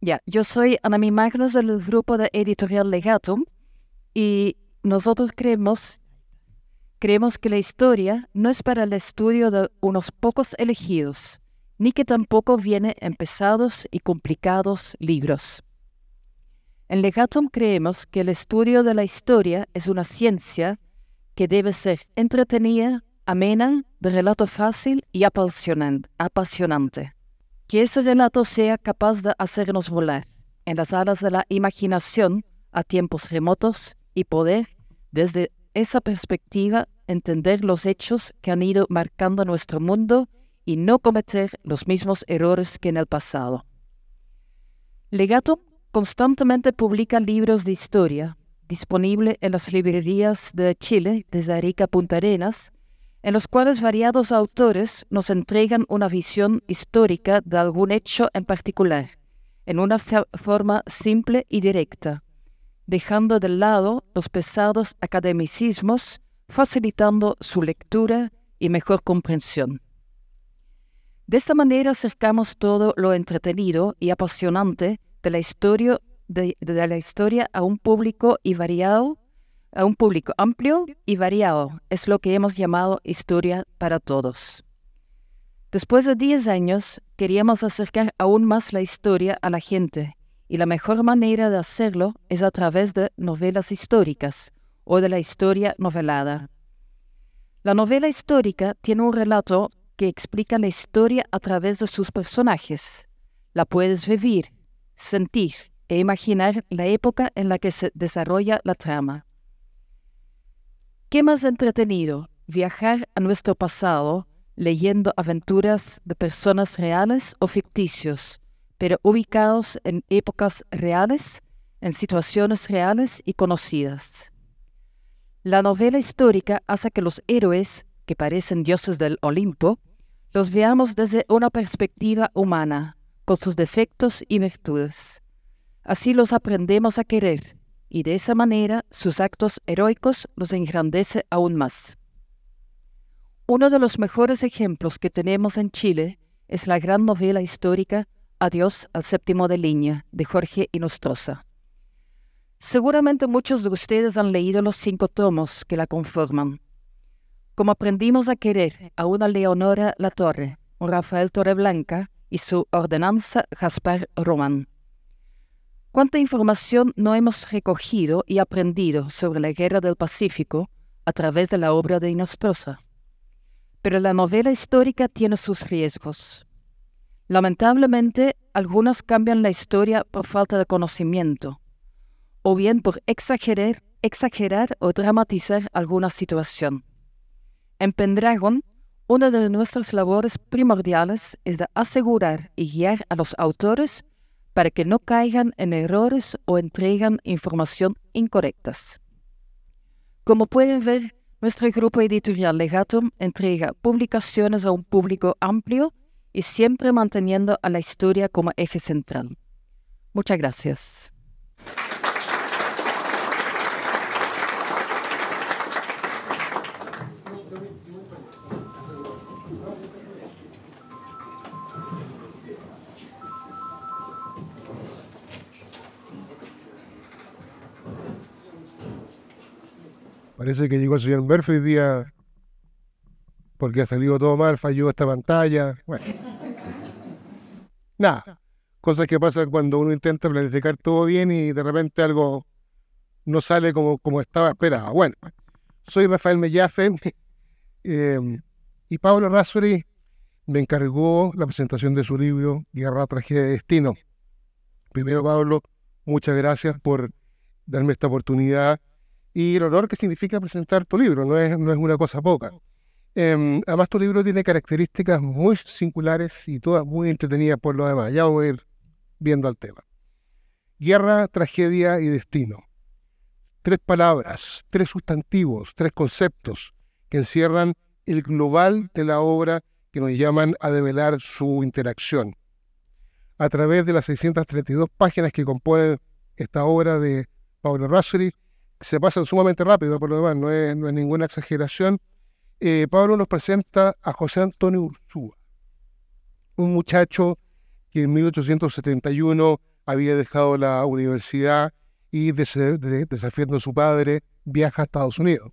Ya, yo soy Annemie Magnus del grupo de editorial Legatum y nosotros creemos que la historia no es para el estudio de unos pocos elegidos, ni que tampoco viene en pesados y complicados libros. En Legatum creemos que el estudio de la historia es una ciencia que debe ser entretenida, amena, de relato fácil y apasionante. Que ese relato sea capaz de hacernos volar en las alas de la imaginación a tiempos remotos y poder, desde esa perspectiva, entender los hechos que han ido marcando nuestro mundo y no cometer los mismos errores que en el pasado. Legatum constantemente publica libros de historia, disponible en las librerías de Chile, desde Arica a Punta Arenas, en los cuales variados autores nos entregan una visión histórica de algún hecho en particular, en una forma simple y directa, dejando de lado los pesados academicismos, facilitando su lectura y mejor comprensión. De esta manera acercamos todo lo entretenido y apasionante de la historia a un público amplio y variado, es lo que hemos llamado historia para todos. Después de 10 años, queríamos acercar aún más la historia a la gente, y la mejor manera de hacerlo es a través de novelas históricas o de la historia novelada. La novela histórica tiene un relato que explica la historia a través de sus personajes. La puedes vivir, sentir e imaginar la época en la que se desarrolla la trama. ¿Qué más entretenido viajar a nuestro pasado leyendo aventuras de personas reales o ficticios, pero ubicados en épocas reales, en situaciones reales y conocidas? La novela histórica hace que los héroes, que parecen dioses del Olimpo, los veamos desde una perspectiva humana, con sus defectos y virtudes. Así los aprendemos a querer, y de esa manera sus actos heroicos los engrandece aún más. Uno de los mejores ejemplos que tenemos en Chile es la gran novela histórica Adiós al séptimo de línea, de Jorge Inostroza. Seguramente muchos de ustedes han leído los 5 tomos que la conforman. Como aprendimos a querer a una Leonora Latorre, un Rafael Torreblanca y su ordenanza Gaspar Román. ¿Cuánta información no hemos recogido y aprendido sobre la Guerra del Pacífico a través de la obra de Inostroza? Pero la novela histórica tiene sus riesgos. Lamentablemente, algunas cambian la historia por falta de conocimiento, o bien por exagerar o dramatizar alguna situación. En Pendragon, una de nuestras labores primordiales es de asegurar y guiar a los autores para que no caigan en errores o entregan información incorrectas. Como pueden ver, nuestro grupo editorial Legatum entrega publicaciones a un público amplio y siempre manteniendo a la historia como eje central. Muchas gracias. Parece que llegó el señor Murphy hoy día porque ha salido todo mal, falló esta pantalla. Bueno, nada, cosas que pasan cuando uno intenta planificar todo bien y de repente algo no sale como estaba esperado. Bueno, soy Rafael Mellafe y Pablo Errázuriz me encargó la presentación de su libro Guerra, Tragedia y Destino. Primero, Pablo, muchas gracias por darme esta oportunidad y el honor que significa presentar tu libro, no es una cosa poca. Además, tu libro tiene características muy singulares y todas muy entretenidas por lo demás. Ya voy a ir viendo al tema. Guerra, Tragedia y Destino. tres palabras, tres sustantivos, tres conceptos que encierran el global de la obra que nos llaman a develar su interacción. A través de las 632 páginas que componen esta obra de Pablo Errázuriz, se pasan sumamente rápido, por lo demás, no es ninguna exageración. Pablo nos presenta a José Antonio Ursúa, un muchacho que en 1871 había dejado la universidad y, desafiando a su padre, viaja a Estados Unidos.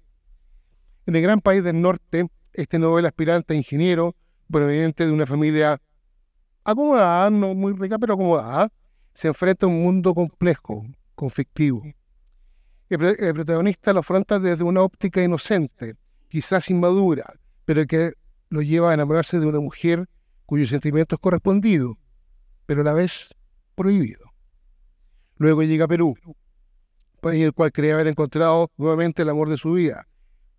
En el gran país del norte, este novel aspirante a ingeniero, proveniente de una familia acomodada, no muy rica, pero acomodada, se enfrenta a un mundo complejo, conflictivo. El protagonista lo afronta desde una óptica inocente, quizás inmadura, pero que lo lleva a enamorarse de una mujer cuyos sentimientos correspondidos, pero a la vez prohibido. Luego llega a Perú, país en el cual cree haber encontrado nuevamente el amor de su vida,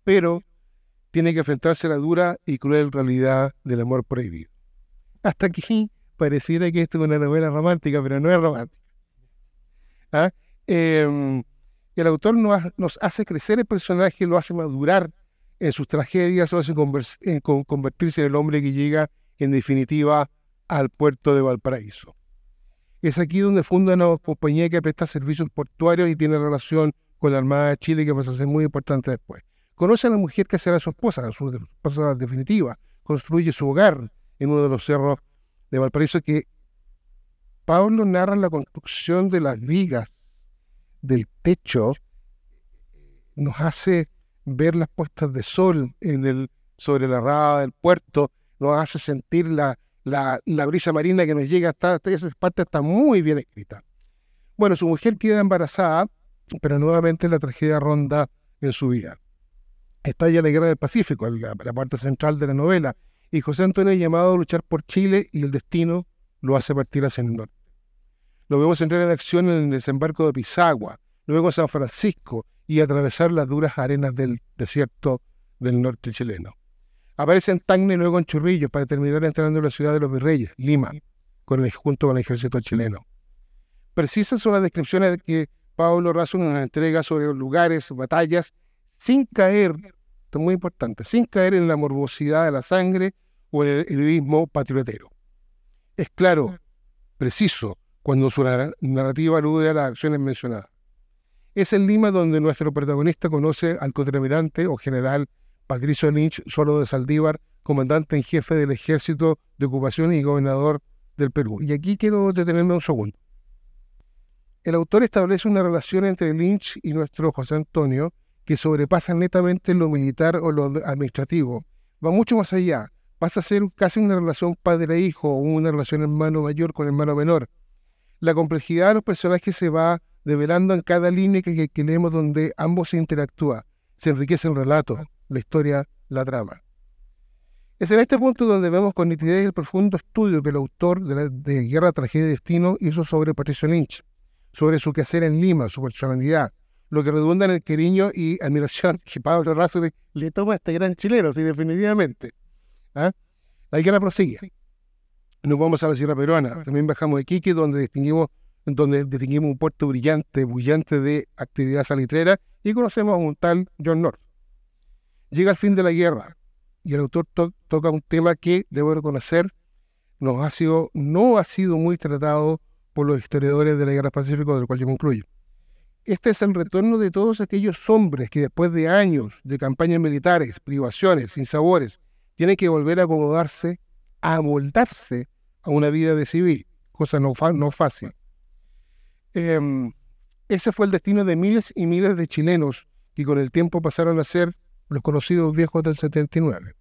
pero tiene que enfrentarse a la dura y cruel realidad del amor prohibido. Hasta aquí pareciera que esto es una novela romántica, pero no es romántica. El autor nos hace crecer el personaje, lo hace madurar en sus tragedias, lo hace convertirse en el hombre que llega, en definitiva, al puerto de Valparaíso. Es aquí donde funda una compañía que presta servicios portuarios y tiene relación con la Armada de Chile, que pasa a ser muy importante después. Conoce a la mujer que será su esposa definitiva. Construye su hogar en uno de los cerros de Valparaíso, que Pablo narra la construcción de las vigas del techo, nos hace ver las puestas de sol sobre la rada del puerto, nos hace sentir la brisa marina que nos llega hasta esa parte, está muy bien escrita. Bueno, su mujer queda embarazada, pero nuevamente la tragedia ronda en su vida. Está ya la guerra del Pacífico, la parte central de la novela, y José Antonio es llamado a luchar por Chile y el destino lo hace partir hacia el norte. Lo vemos entrar en acción en el desembarco de Pisagua, luego en San Francisco y atravesar las duras arenas del desierto del norte chileno. Aparece en Tacna y luego en Chorrillos para terminar entrando en la ciudad de los Virreyes, Lima, junto con el ejército chileno. Precisas son las descripciones que Pablo Errázuriz nos entrega sobre los lugares, batallas, sin caer, esto es muy importante, sin caer en la morbosidad de la sangre o en el heroísmo patriotero. Es claro, preciso, cuando su narrativa alude a las acciones mencionadas. Es en Lima donde nuestro protagonista conoce al contraalmirante o general Patricio Lynch Solo de Saldívar, comandante en jefe del Ejército de Ocupación y gobernador del Perú. Y aquí quiero detenerme un segundo. El autor establece una relación entre Lynch y nuestro José Antonio que sobrepasa netamente lo militar o lo administrativo. Va mucho más allá. Pasa a ser casi una relación padre-hijo o una relación hermano mayor con hermano menor. La complejidad de los personajes se va develando en cada línea que leemos, donde ambos se interactúan. Se enriquece el relato, la historia, la trama. Es en este punto donde vemos con nitidez el profundo estudio que el autor de Guerra, Tragedia y Destino hizo sobre Patricio Lynch, sobre su quehacer en Lima, su personalidad, lo que redunda en el cariño y admiración que Pablo Errázuriz le toma a este gran chileno, sí, definitivamente. La guerra prosigue. Nos vamos a la Sierra Peruana, también bajamos de Iquique, donde distinguimos un puerto brillante, bullante de actividad salitrera, y conocemos a un tal John North. Llega el fin de la guerra, y el autor toca un tema que, debo reconocer, no ha sido muy tratado por los historiadores de la Guerra del Pacífico, del cual yo me incluyo. Este es el retorno de todos aquellos hombres que después de años de campañas militares, privaciones, sinsabores, tienen que volver a acomodarse, a amoldarse a una vida de civil, cosa no fácil. Ese fue el destino de miles y miles de chilenos que con el tiempo pasaron a ser los conocidos viejos del 79.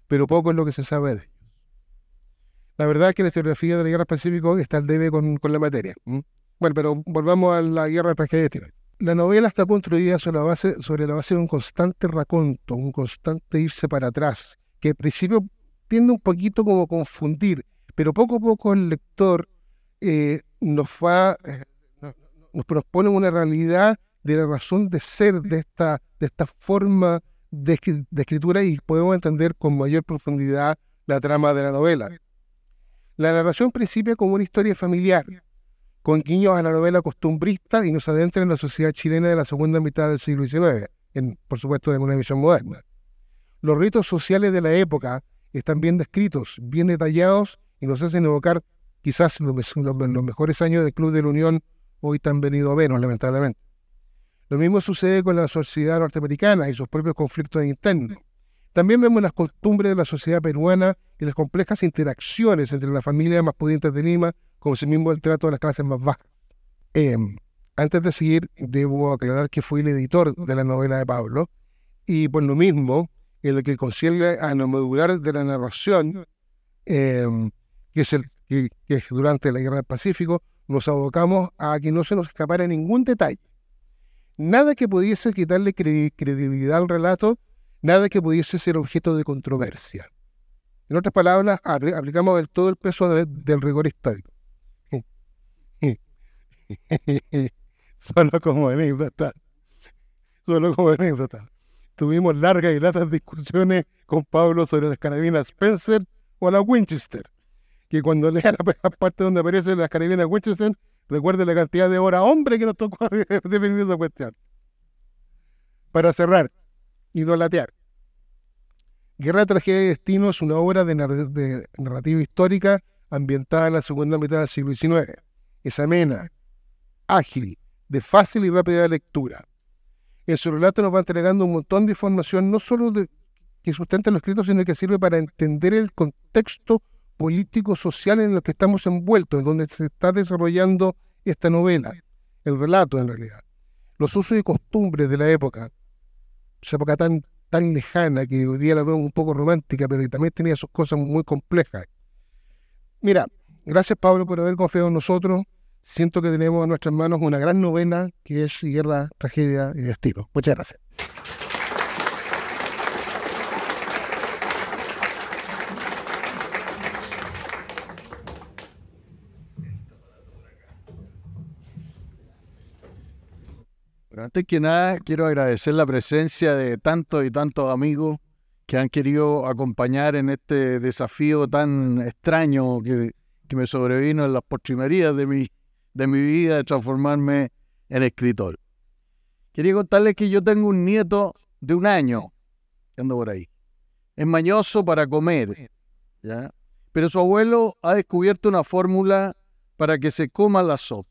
Pero poco es lo que se sabe de ellos. La verdad es que la historiografía de la Guerra del Pacífico está al debe con la materia. Bueno, pero volvamos a la Guerra de Tragedia y Destino. La novela está construida sobre la base de un constante raconto, un constante irse para atrás, que al principio tiende un poquito como confundir, pero poco a poco el lector nos propone una realidad de la razón de ser de esta forma de escritura, y podemos entender con mayor profundidad la trama de la novela. La narración principia como una historia familiar, con guiños a la novela costumbrista y nos adentra en la sociedad chilena de la segunda mitad del siglo XIX, por supuesto en una visión moderna. Los ritos sociales de la época están bien descritos, bien detallados y nos hacen evocar quizás los mejores años del Club de la Unión, hoy tan venido a menos, lamentablemente. Lo mismo sucede con la sociedad norteamericana y sus propios conflictos internos. También vemos las costumbres de la sociedad peruana y las complejas interacciones entre las familias más pudientes de Lima, como si mismo el trato de las clases más bajas. Antes de seguir, debo aclarar que fui el editor de la novela de Pablo, y por lo mismo, en lo que concierne a lo modular de la narración, que es durante la Guerra del Pacífico, nos abocamos a que no se nos escapara ningún detalle. Nada que pudiese quitarle credibilidad al relato, nada que pudiese ser objeto de controversia. En otras palabras, aplicamos del todo el peso del rigor histórico. Solo como anécdota. Tuvimos largas y latas discusiones con Pablo sobre las carabinas Spencer o la Winchester, que cuando lea la parte donde aparecen las carabinas Winchester, recuerde la cantidad de horas hombre que nos tocó definir esa cuestión. Para cerrar y no latear. Guerra, Tragedia y Destino es una obra de narrativa histórica ambientada en la segunda mitad del siglo XIX. Es amena, ágil, de fácil y rápida lectura. En su relato nos va entregando un montón de información, no solo que sustenta lo escrito, sino que sirve para entender el contexto político-social en el que estamos envueltos, en donde se está desarrollando esta novela, el relato en realidad. Los usos y costumbres de la época, esa época tan lejana que hoy día la vemos un poco romántica, pero que también tenía sus cosas muy complejas. Mira, gracias Pablo por haber confiado en nosotros. Siento que tenemos en nuestras manos una gran novela que es Guerra, Tragedia y Destino. Muchas gracias. Pero antes que nada, quiero agradecer la presencia de tantos y tantos amigos que han querido acompañar en este desafío tan extraño que me sobrevino en las postrimerías de mi vida de transformarme en escritor. Quería contarles que yo tengo un nieto de 1 año que anda por ahí. Es mañoso para comer, ¿ya? Pero su abuelo ha descubierto una fórmula para que se coma la sopa.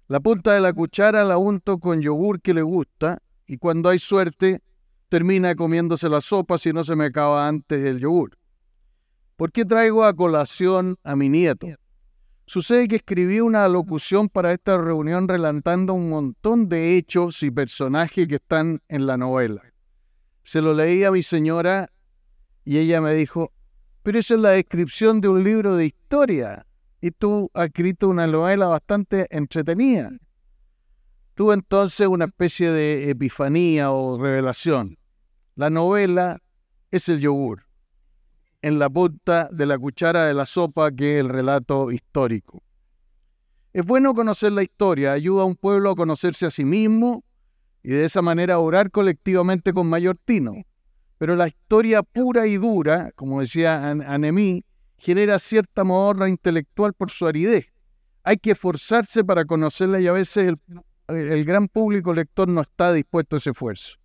La punta de la cuchara la unto con yogur que le gusta y cuando hay suerte termina comiéndose la sopa si no se me acaba antes el yogur. ¿Por qué traigo a colación a mi nieto? Sucede que escribí una locución para esta reunión relatando un montón de hechos y personajes que están en la novela. Se lo leí a mi señora y ella me dijo, pero esa es la descripción de un libro de historia. Y tú has escrito una novela bastante entretenida. Tuve entonces una especie de epifanía o revelación. La novela es el yogur en la punta de la cuchara de la sopa que es el relato histórico. Es bueno conocer la historia, ayuda a un pueblo a conocerse a sí mismo y de esa manera orar colectivamente con mayor tino. Pero la historia pura y dura, como decía Anemí, genera cierta modorra intelectual por su aridez. Hay que esforzarse para conocerla y a veces el gran público lector no está dispuesto a ese esfuerzo.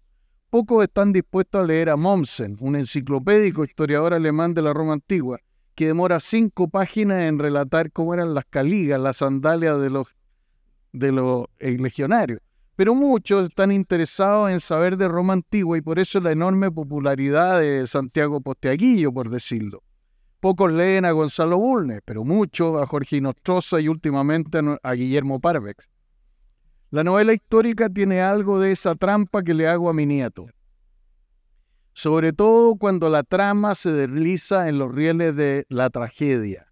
Pocos están dispuestos a leer a Mommsen, un enciclopédico historiador alemán de la Roma antigua, que demora 5 páginas en relatar cómo eran las caligas, las sandalias de los legionarios. Pero muchos están interesados en saber de Roma antigua y por eso la enorme popularidad de Santiago Posteaguillo, por decirlo. Pocos leen a Gonzalo Bulnes, pero muchos a Jorge Inostroza y últimamente a Guillermo Parvex. La novela histórica tiene algo de esa trampa que le hago a mi nieto. Sobre todo cuando la trama se desliza en los rieles de la tragedia.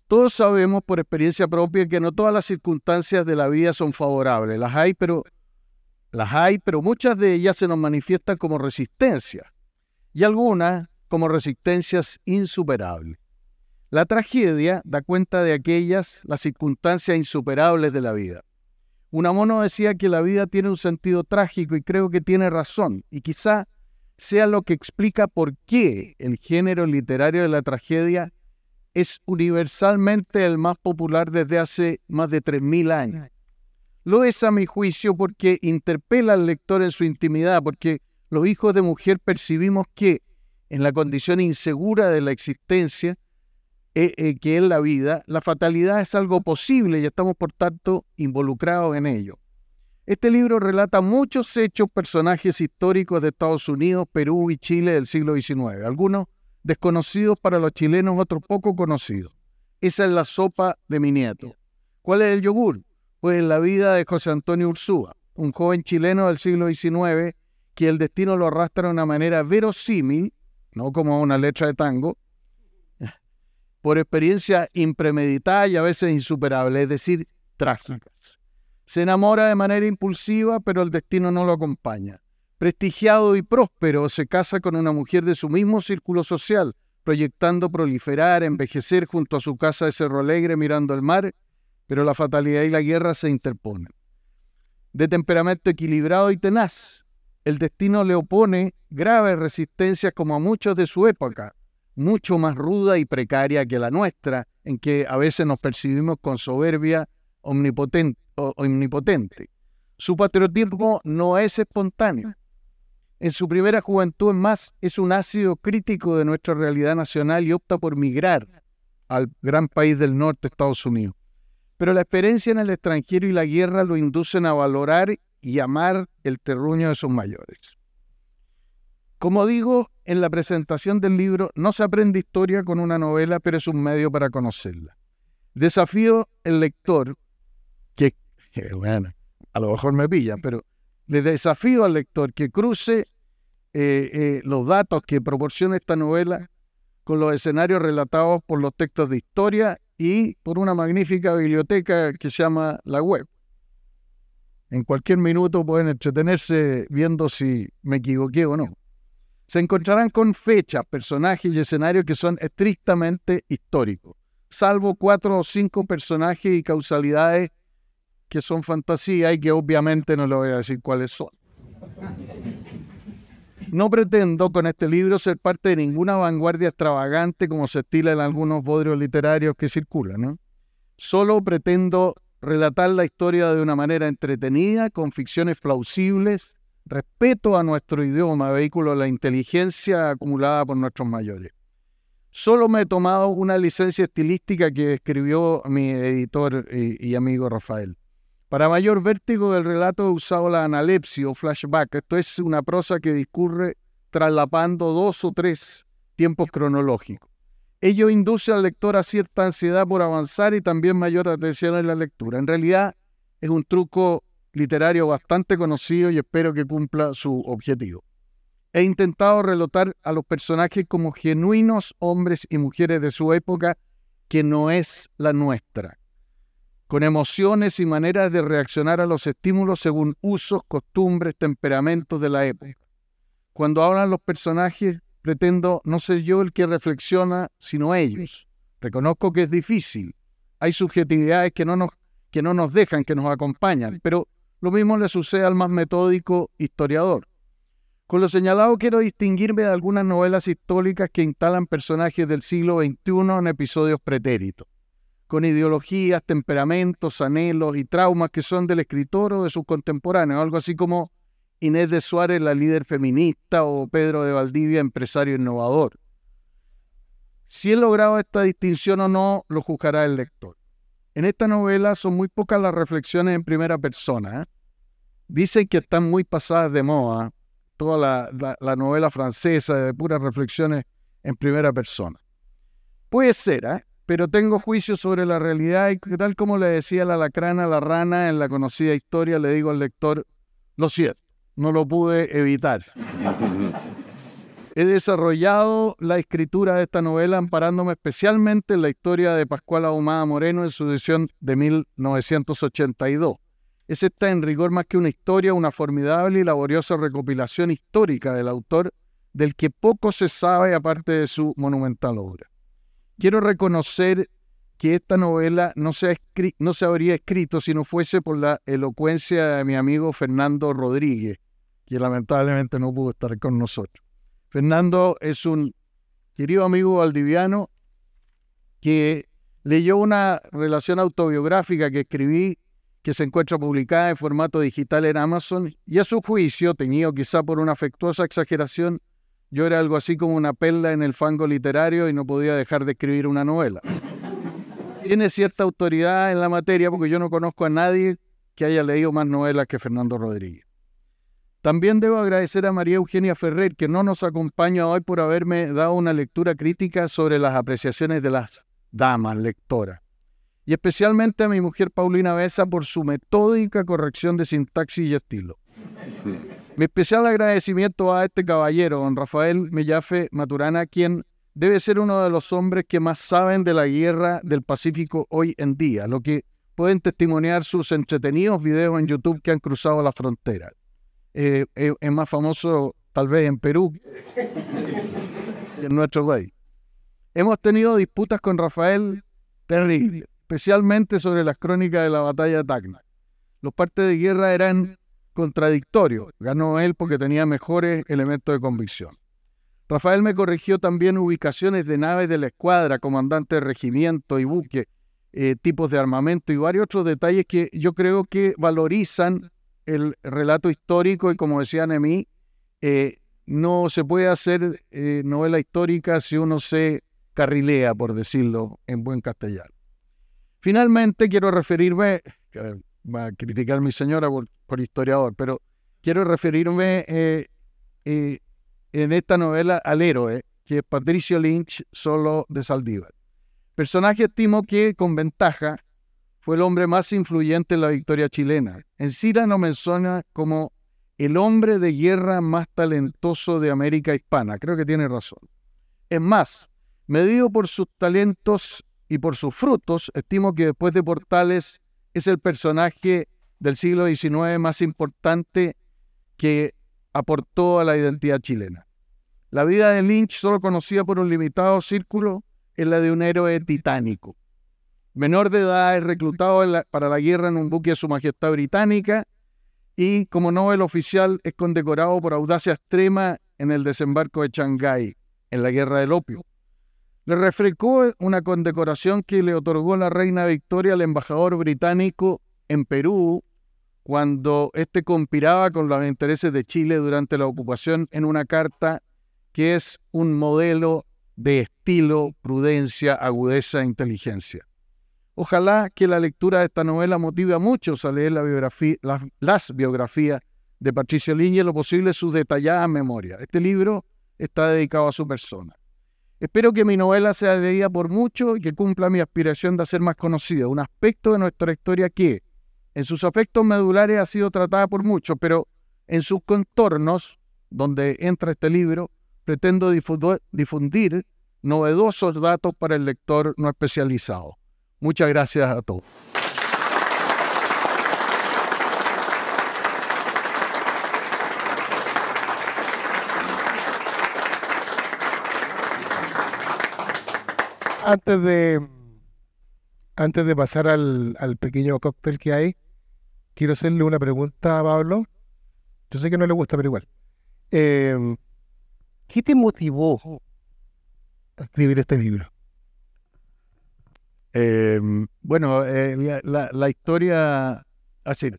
Todos sabemos por experiencia propia que no todas las circunstancias de la vida son favorables. Las hay, pero muchas de ellas se nos manifiestan como resistencia. Y algunas como resistencias insuperables. La tragedia da cuenta de las circunstancias insuperables de la vida. Unamuno decía que la vida tiene un sentido trágico y creo que tiene razón, y quizá sea lo que explica por qué el género literario de la tragedia es universalmente el más popular desde hace más de 3.000 años. Lo es a mi juicio porque interpela al lector en su intimidad, porque los hijos de mujer percibimos que en la condición insegura de la existencia, que es la vida, la fatalidad es algo posible y estamos por tanto involucrados en ello. Este libro relata muchos hechos, personajes históricos de Estados Unidos, Perú y Chile del siglo XIX, algunos desconocidos para los chilenos, otros poco conocidos. Esa es la sopa de mi nieto. ¿Cuál es el yogur? Pues la vida de José Antonio Ursúa, un joven chileno del siglo XIX que el destino lo arrastra de una manera verosímil, no como una letra de tango, por experiencias impremeditadas y a veces insuperables, es decir, trágicas. Se enamora de manera impulsiva, pero el destino no lo acompaña. Prestigiado y próspero, se casa con una mujer de su mismo círculo social, proyectando proliferar, envejecer junto a su casa de Cerro Alegre mirando el mar, pero la fatalidad y la guerra se interponen. De temperamento equilibrado y tenaz, el destino le opone graves resistencias como a muchos de su época, mucho más ruda y precaria que la nuestra, en que a veces nos percibimos con soberbia omnipotente. Su patriotismo no es espontáneo. En su primera juventud, más, es un ácido crítico de nuestra realidad nacional y opta por migrar al gran país del norte, Estados Unidos. Pero la experiencia en el extranjero y la guerra lo inducen a valorar y amar el terruño de sus mayores. Como digo, en la presentación del libro no se aprende historia con una novela, pero es un medio para conocerla. Desafío al lector, bueno, a lo mejor me pilla, pero le desafío al lector que cruce los datos que proporciona esta novela con los escenarios relatados por los textos de historia y por una magnífica biblioteca que se llama la web. En cualquier minuto pueden entretenerse viendo si me equivoqué o no. Se encontrarán con fechas, personajes y escenarios que son estrictamente históricos, salvo 4 o 5 personajes y causalidades que son fantasía y que obviamente no les voy a decir cuáles son. No pretendo con este libro ser parte de ninguna vanguardia extravagante como se estila en algunos bodrios literarios que circulan, ¿no? Solo pretendo relatar la historia de una manera entretenida, con ficciones plausibles, respeto a nuestro idioma, vehículo de la inteligencia acumulada por nuestros mayores. Solo me he tomado una licencia estilística que escribió mi editor y amigo Rafael. Para mayor vértigo del relato he usado la analepsia o flashback. Esto es una prosa que discurre traslapando 2 o 3 tiempos cronológicos. Ello induce al lector a cierta ansiedad por avanzar y también mayor atención en la lectura. En realidad es un truco literario bastante conocido y espero que cumpla su objetivo. He intentado relatar a los personajes como genuinos hombres y mujeres de su época, que no es la nuestra, con emociones y maneras de reaccionar a los estímulos según usos, costumbres, temperamentos de la época. Cuando hablan los personajes, pretendo no ser yo el que reflexiona, sino ellos. Reconozco que es difícil. Hay subjetividades que no nos dejan, que nos acompañan, pero lo mismo le sucede al más metódico historiador. Con lo señalado quiero distinguirme de algunas novelas históricas que instalan personajes del siglo XXI en episodios pretéritos, con ideologías, temperamentos, anhelos y traumas que son del escritor o de sus contemporáneos, algo así como Inés de Suárez, la líder feminista, o Pedro de Valdivia, empresario innovador. Si he logrado esta distinción o no, lo juzgará el lector. En esta novela son muy pocas las reflexiones en primera persona. Dicen que están muy pasadas de moda, toda la novela francesa de puras reflexiones en primera persona. Puede ser, pero tengo juicios sobre la realidad y tal como le decía la alacrán a la rana en la conocida historia, le digo al lector, lo siento, no lo pude evitar. He desarrollado la escritura de esta novela amparándome especialmente en la historia de Pascual Ahumada Moreno en su edición de 1982. Es esta en rigor más que una historia, una formidable y laboriosa recopilación histórica del autor, del que poco se sabe aparte de su monumental obra. Quiero reconocer que esta novela no se habría escrito si no fuese por la elocuencia de mi amigo Fernando Rodríguez, que lamentablemente no pudo estar con nosotros. Fernando es un querido amigo valdiviano que leyó una relación autobiográfica que escribí, que se encuentra publicada en formato digital en Amazon, y a su juicio, teñido quizá por una afectuosa exageración, yo era algo así como una perla en el fango literario y no podía dejar de escribir una novela. Tiene cierta autoridad en la materia porque yo no conozco a nadie que haya leído más novelas que Fernando Rodríguez. También debo agradecer a María Eugenia Ferrer, que no nos acompaña hoy, por haberme dado una lectura crítica sobre las apreciaciones de las damas lectoras. Y especialmente a mi mujer Paulina Besa por su metódica corrección de sintaxis y estilo. Mi especial agradecimiento va a este caballero, don Rafael Mellafe Maturana, quien debe ser uno de los hombres que más saben de la guerra del Pacífico hoy en día, lo que pueden testimoniar sus entretenidos videos en YouTube que han cruzado la frontera. Es más famoso tal vez en Perú que en nuestro país. Hemos tenido disputas con Rafael terribles, especialmente sobre las crónicas de la batalla de Tacna. Los partes de guerra eran contradictorios. Ganó él porque tenía mejores elementos de convicción. Rafael me corrigió también ubicaciones de naves de la escuadra, comandante de regimiento y buque, tipos de armamento y varios otros detalles que yo creo que valorizan el relato histórico y, como decía Nemí, no se puede hacer novela histórica si uno se carrilea, por decirlo en buen castellano. Finalmente quiero referirme, va a criticar mi señora por historiador, pero quiero referirme en esta novela al héroe, que es Patricio Lynch, solo de Saldívar. Personaje estimo que, con ventaja, fue el hombre más influyente en la victoria chilena. En Sila lo menciona como el hombre de guerra más talentoso de América Hispana. Creo que tiene razón. Es más, medido por sus talentos y por sus frutos, estimo que después de Portales es el personaje del siglo XIX más importante que aportó a la identidad chilena. La vida de Lynch, solo conocida por un limitado círculo, es la de un héroe titánico. Menor de edad, es reclutado para la guerra en un buque de Su Majestad Británica y, como Nobel oficial, es condecorado por audacia extrema en el desembarco de Shanghái, en la Guerra del Opio. Le refrescó una condecoración que le otorgó la reina Victoria al embajador británico en Perú, cuando éste conspiraba con los intereses de Chile durante la ocupación, en una carta que es un modelo de estilo, prudencia, agudeza e inteligencia. Ojalá que la lectura de esta novela motive a muchos a leer las biografías de Patricio Lynch y en lo posible sus detalladas memorias. Este libro está dedicado a su persona. Espero que mi novela sea leída por muchos y que cumpla mi aspiración de hacer más conocida, un aspecto de nuestra historia que, en sus aspectos medulares, ha sido tratada por muchos, pero en sus contornos, donde entra este libro, pretendo difundir novedosos datos para el lector no especializado. Muchas gracias a todos. Antes de pasar al pequeño cóctel que hay, quiero hacerle una pregunta a Pablo. Yo sé que no le gusta, pero igual. ¿Qué te motivó a escribir este libro? La historia, así,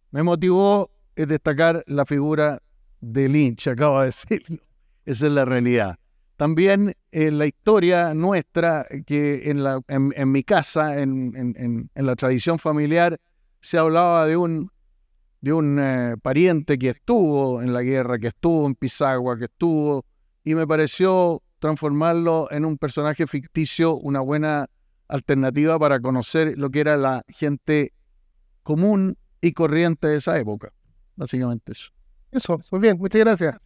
me motivó a destacar la figura de Lynch, acabo de decirlo. Esa es la realidad. También la historia nuestra, que en mi casa, en la tradición familiar, se hablaba de un pariente que estuvo en la guerra, que estuvo en Pisagua, y me pareció transformarlo en un personaje ficticio una buena alternativa para conocer lo que era la gente común y corriente de esa época. Básicamente eso. Eso, muy bien, muchas gracias.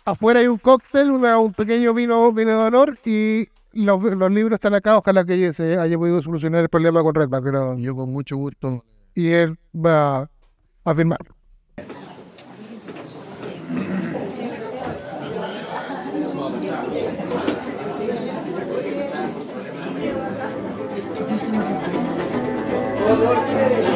Afuera hay un cóctel, un pequeño vino de honor y los libros están acá. Ojalá que se haya podido solucionar el problema con Redback. Pero yo con mucho gusto. Y él va a firmarlo. Por favor.